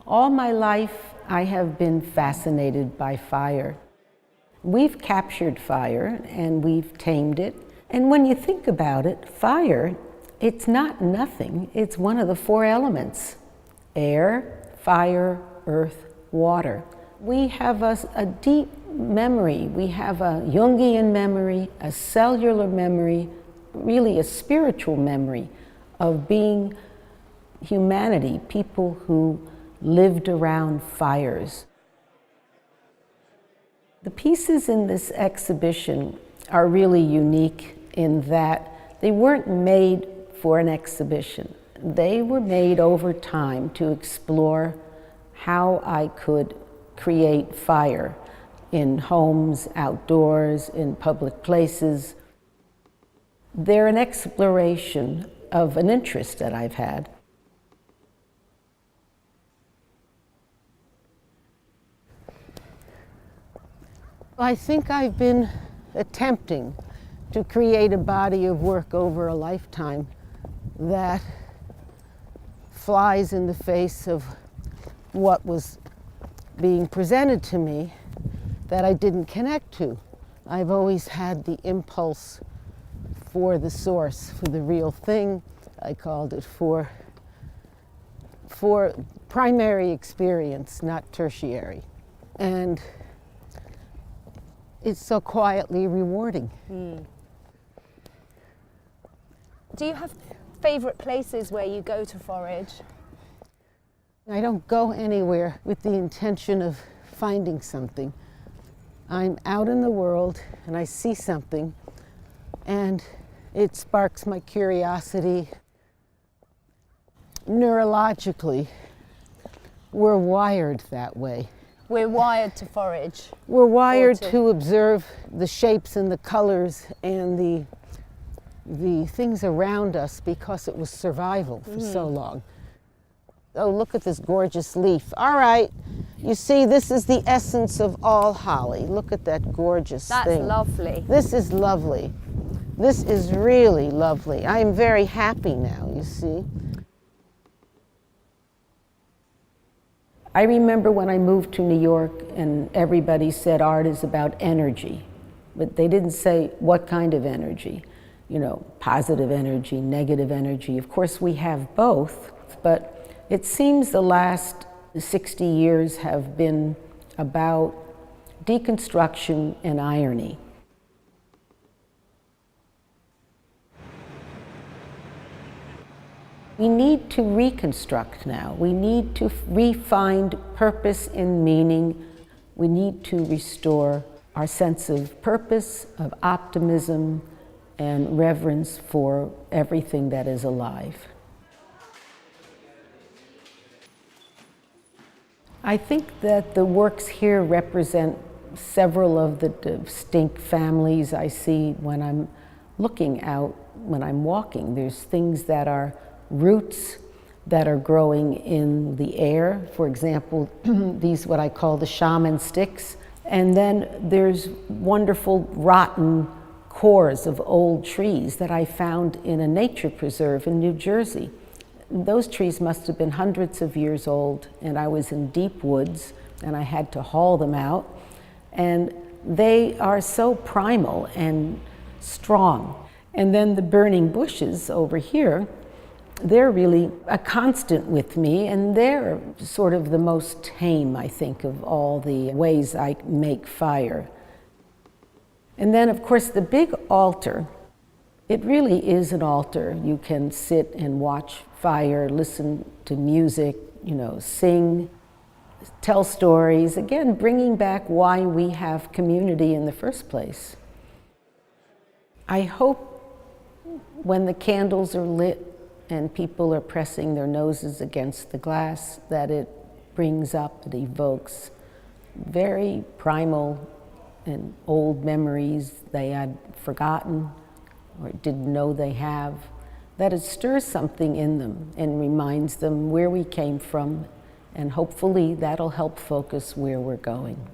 All my life, I have been fascinated by fire. We've captured fire and we've tamed it. And when you think about it, fire, it's not nothing. It's one of the four elements: air, fire, earth, water. We have a deep memory. We have a Jungian memory, a cellular memory, really a spiritual memory of being humanity, people who lived around fires. The pieces in this exhibition are really unique in that they weren't made for an exhibition. They were made over time to explore how I could create fire in homes, outdoors, in public places. They're an exploration of an interest that I've had. I think I've been attempting to create a body of work over a lifetime that flies in the face of what was being presented to me that I didn't connect to. I've always had the impulse for the source, for the real thing. I called it for primary experience, not tertiary. And it's so quietly rewarding. Do you have favorite places where you go to forage? I don't go anywhere with the intention of finding something. I'm out in the world and I see something and it sparks my curiosity. Neurologically, we're wired that way. We're wired to forage. We're wired to observe the shapes and the colors and the things around us because it was survival for so long. Oh, look at this gorgeous leaf. All right, you see, this is the essence of all holly. Look at that gorgeous thing. That's lovely. This is lovely. This is really lovely. I am very happy now, you see. I remember when I moved to New York and everybody said art is about energy, but they didn't say what kind of energy. You know, positive energy, negative energy. Of course, we have both, but it seems the last 60 years have been about deconstruction and irony. We need to reconstruct now. We need to re-find purpose and meaning. We need to restore our sense of purpose, of optimism, and reverence for everything that is alive. I think that the works here represent several of the distinct families I see when I'm looking out, when I'm walking. There's things that are roots that are growing in the air. For example, these what I call the shaman sticks. And then there's wonderful rotten cores of old trees that I found in a nature preserve in New Jersey. Those trees must have been hundreds of years old, and I was in deep woods and I had to haul them out. And they are so primal and strong. And then the burning bushes over here, they're really a constant with me, and they're sort of the most tame, I think, of all the ways I make fire. And then, of course, the big altar, it really is an altar. You can sit and watch fire, listen to music, you know, sing, tell stories, again, bringing back why we have community in the first place. I hope when the candles are lit and people are pressing their noses against the glass, that it brings up, it evokes very primal and old memories they had forgotten or didn't know they have, that it stirs something in them and reminds them where we came from, and hopefully that'll help focus where we're going.